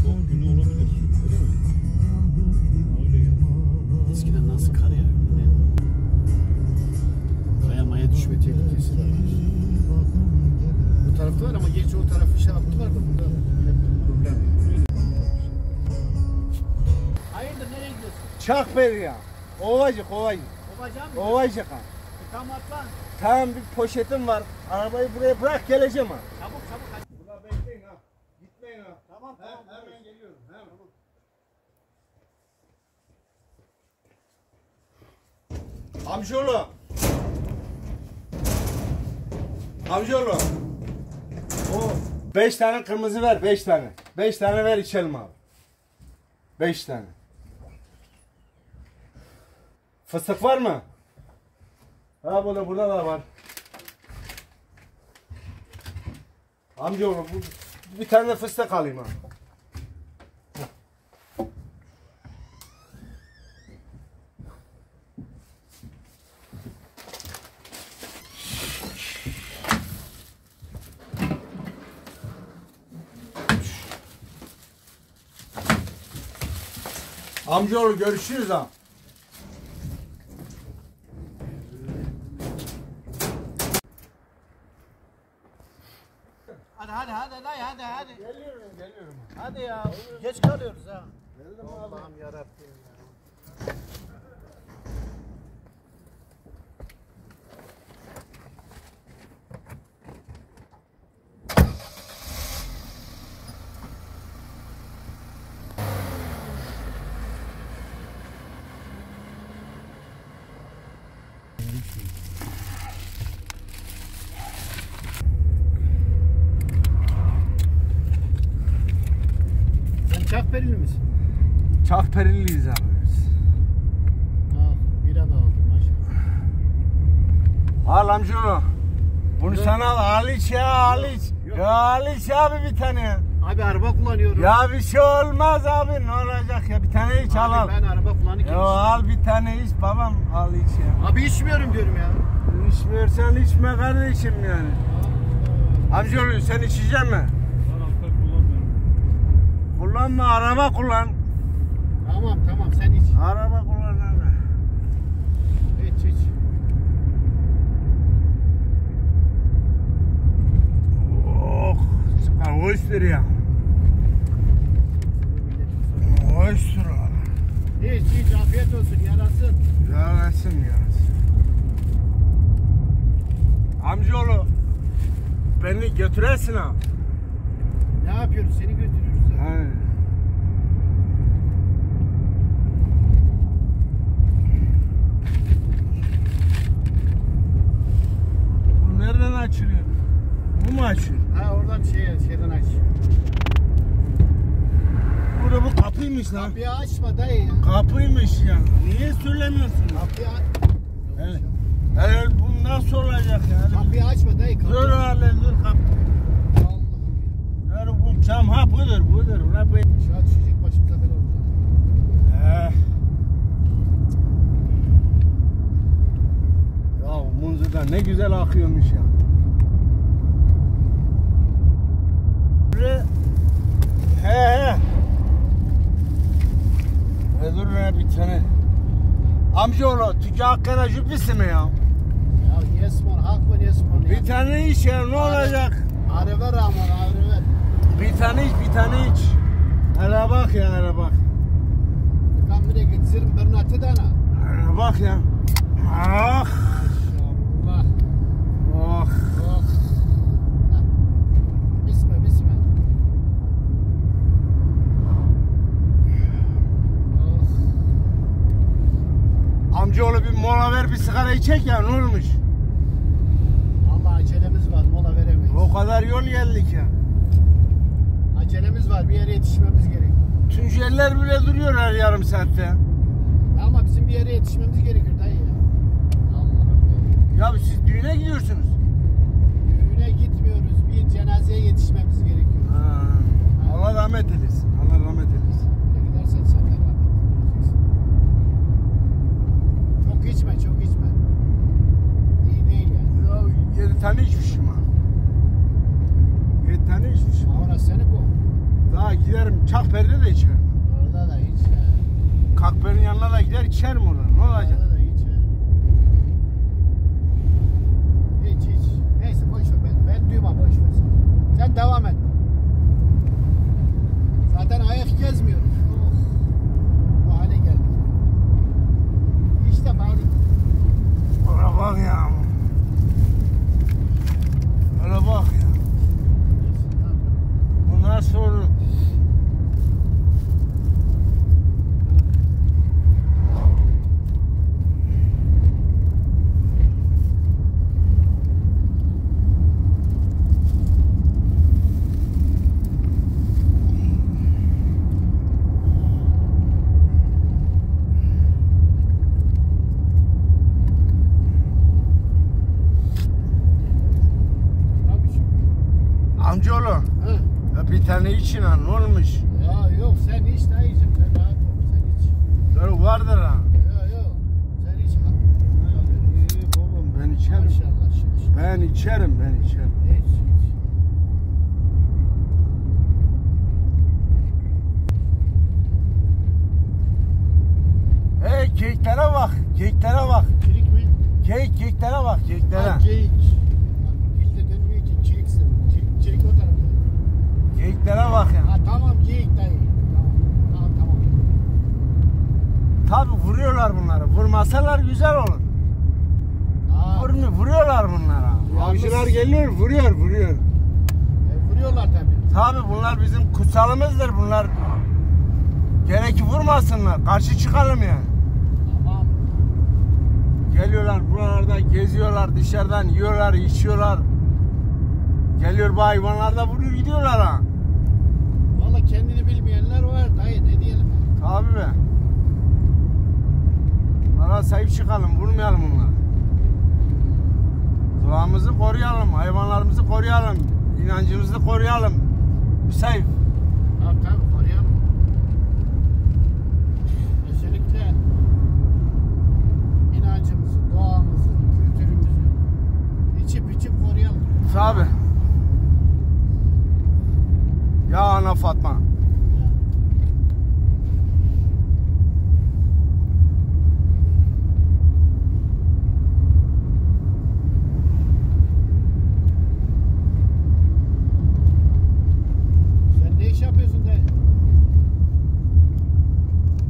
Soğuk günü olabilir. Öyle mi? Öyle geldi. Eskiden nasıl kar yağıyordu değil mi? Kaya maya düşme tehlikesi var. Bu tarafta var ama gerçi o tarafı şey yaptılar da burada öyle bir problem yok. Hayırdır, nereye gidiyorsun? Çakperi ya. Ovacık. Kovacağım mı? Ovacık ha. Tamam atlan. Tamam bir poşetim var. Arabayı buraya bırak geleceğim ha. Çabuk. Burada bekleyin ha. Gitmeyin ha. Tamam. Hemen geliyorum. Hemen. Amcaoğlu. O 5 tane kırmızı ver, 5 tane. 5 tane ver içelim abi. 5 tane. Fıstık var mı? Ha burada da var. Amcaoğlu bir tane de fıstık alayım ha. Amcaoğlu görüşürüz ha. Hadi dayı hadi. Geliyorum. Hadi ya. Geç kalıyoruz ha. Geldim Allah'ım yarabbim ya. Çakperili misin? Çakperiliyiz abi biz. Bira da aldım maşallah. Al amcaoğlu. Bunu sana al iç ya al iç abi bir tane. Abi araba kullanıyorum. Ya bir şey olmaz abi ne olacak ya bir tane iç al. Abi ben araba kullanırken Ya al bir tane iç babam al iç ya. Abi içmiyorum diyorum ya. İçmiyorsan içme kardeşim yani. Amcaoğlu sen içecek mi? Ben alkol kullanmıyorum. Kullanma araba kullan. Tamam sen iç. Araba kullan abi. İç. Oh, hoştur ya. Hoştur abi. İç afiyet olsun yarasın. Yarasın. Amcaoğlu beni götürersin ha. Ne yapıyoruz seni götürüyoruz. Ya. He. Bu nereden açılıyor? Bu mu açıyor? Ha oradan şeyden aç. Burada bu kapıymış lan. Kapıyı açma dayı ya. Kapıymış ya. Niye söylemiyorsun? Kapıyı Evet. Evet bu nasıl olacak yani? Kapıyı açma dayı. Dur hale dur kapı. Dur bu cam ha budur. Ulan bu. Aşağı düşecek başımıza bela olacak. Ya Munzur'da ne güzel akıyormuş ya. He. Dur ne bir tane. Amcaoğlu tüccar hakkına cübbisi mi ya? Ya Yesman hak mı Yesman ya? Bir tane iç ya ne olacak? Arı ver aman arı ver. Bir tane iç. Hele bak ya hele bak. Kamire getirin bernatı dana. Hele bak ya. Ah. Allah. Oh. Oh. Bisme. Amcaoğlu bir mola ver bir sigara içek ya ne olmuş? Allah acelemiz var mola veremeyiz. O kadar yol geldik ya. Acelemiz var bir yere yetişmemiz gerek. Tünceller bile duruyor her yarım saatte. Ama bizim bir yere yetişmemiz gerekir dayı ya. Allah'ım ya. Ya siz düğüne gidiyorsunuz. Düğüne gitmiyoruz. Bir cenazeye yetişmemiz gerekiyor. Allah rahmet eylesin. Allah rahmet eylesin. Böyle gidersen sen de rahmet edeceksin. Çok içme. İyi değil yani. Ya 7 tane içmişim ha. giderim Çakper'de de içerim. Orada da hiç. Kakper'in yanına da gider içerim orada. Ne olacak? Orada da hiç. Hiç. Neyse boş ver. Ben duyma boş ver sen. Sen devam et. Zaten ayak gezmiyoruz. Oh. Bu hale geldik. İşte bari. Oraya bak ya. Öyle bak ya. Bundan sonra amcaoğlu. Ha. Ya bir tane için ha ne olmuş? Ya yok sen hiç dayıcım sen rahat ol sen hiç. Böyle vardır ha. Yok sen hiç. İyi babam ben içerim. Maşallah şimdi. Ben içerim. Hiç. Hey keklere bak. Kirik mi? Keklere bak keklere. Ha, geyik. Dilde dönmüyor ki kiriksin. Kirik o tarafta. Keklere bak ya. Ha tamam geyik dayı. Tamam. Tabi vuruyorlar bunları. Vurmasalar güzel olur. Ha, Vuruyorlar bunlara. Yalnız- Avcılar geliyor vuruyor. vuruyorlar tabii. Tabi bunlar bizim kutsalımızdır bunlar. Gerek ki vurmasınlar. Karşı çıkalım yani. Tamam. Geliyorlar buralarda geziyorlar dışarıdan yiyorlar içiyorlar. Geliyor bu hayvanlar da vuruyor gidiyorlar ha. Valla kendini bilmeyenler var dayı ne diyelim. Tabi be. Bunlara sahip çıkalım vurmayalım bunları. Doğamızı koruyalım, hayvanlarımızı koruyalım, inancımızı koruyalım. Sahip. Tabii koruyalım. Özellikle inancımızı, doğamızı, kültürümüzü içip koruyalım. Tabi. Ya ana Fatma. Sen ne iş yapıyorsun dayı?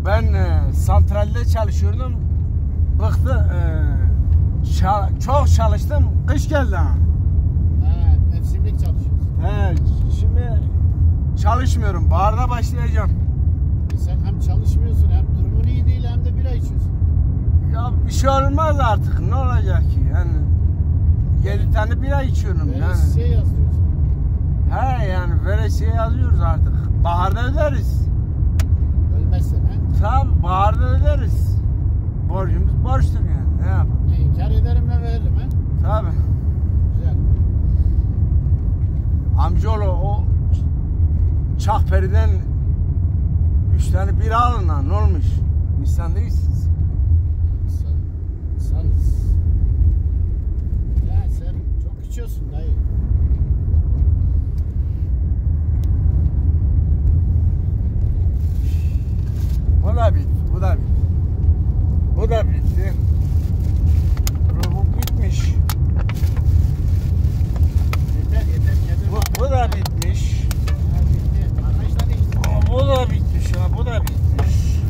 Ben santralde çalışıyordum. Bıktı. Çok çalıştım. Kış geldi ha. Ha, mevsimlik çalışıyorsun. He, şimdi çalışmıyorum. Baharda başlayacağım. Sen hem çalışmıyorsun hem durumun iyi değil hem de bira içiyorsun. Ya bir şey olmaz artık. Ne olacak ki? Yani 7 tane bira içiyorum Böyle yani. şey yazıyorsun. He yani veresiye yazıyoruz artık. Baharda öderiz. Ölmezsen ha. Tabi baharda öderiz. Borcumuz borçtur yani. Ne yapalım? Ne inkar ederim ve veririm ha. Tabi. Güzel. Amcaoğlu o Çakperi'den 3 tane bira alın lan. Ne olmuş? İnsan değilsiniz. Sen ya sen çok içiyorsun dayı. Bu da bitti. Bu da bitti. Bu bitmiş. Yeter yeter. Bu da bitmiş. Ha, bitti. Arkadaşlar işte. Bu da bitmiş ha. Bu da bitmiş.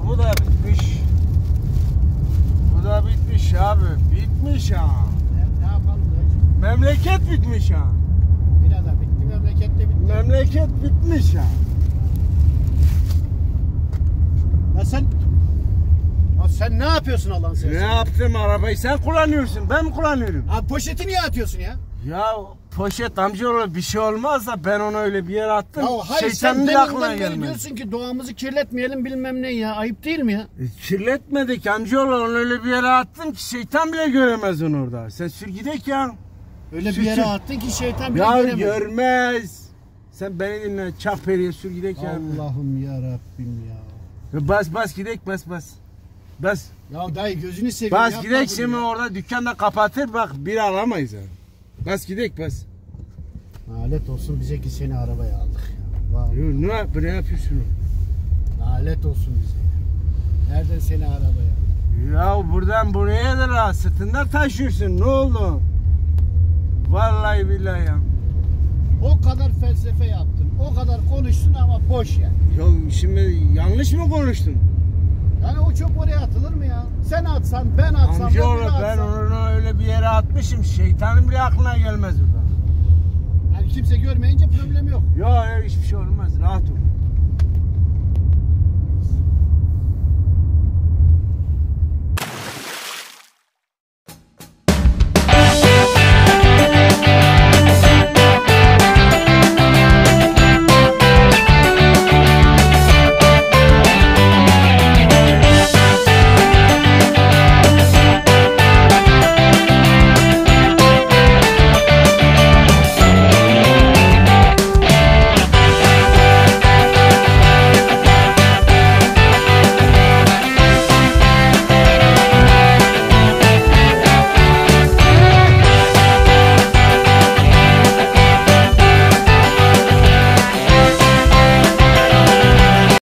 Bu da bitmiş. Bu da bitmiş abi. Bitmiş ha. Ne yapalım dayı? Memleket bitmiş ha. Bira da bitti, memleket de bitti. Memleket bitmiş ha. Ya sen ne yapıyorsun Allah'ın Ne seversen? yaptım arabayı sen kullanıyorsun. Ben mi kullanıyorum? Abi poşeti niye atıyorsun ya? Ya poşet amcaoğlu bir şey olmaz da ben onu öyle bir yere attım. Ya hayır sen Şeytanın bile aklına deminden beri gelmedi. diyorsun ki doğamızı kirletmeyelim bilmem ne ya. Ayıp değil mi ya? Kirletmedik amcaoğlu onu öyle bir yere attım ki şeytan bile göremez onu orada. Sen sür gidek ya. Öyle bir Sür, yere sür. attın ki şeytan bile Ya göremez. görmez. Sen beni dinle Çakperi'ye sür gidek ya. Allah'ım ya Rabbim ya. Bas gidek bas. Bas. Ya dayı gözünü seveyim. Bas yapma gidek bunu şimdi ya. orada dükkanda kapatır bak bir alamayız ha. Bas gidek bas. Lanet olsun bize ki seni arabaya aldık ya. Vallahi. Ne yapıyorsun? Lanet olsun bize. Nereden seni arabaya? Ya buradan buraya da rahat sırtında taşıyorsun. Ne oldu? Vallahi billahi ya. O kadar felsefe yaptın. O kadar konuştun ama boş yani. Ya şimdi yanlış mı konuştun? Yani o çöp oraya atılır mı ya? Sen atsan, ben atsam, Amcaoğlu öbürü ben atsa. onu öyle bir yere atmışım. Şeytanın bile aklına gelmez orada. Yani kimse görmeyince problem yok. Ya hiçbir şey olmaz. Rahat ol.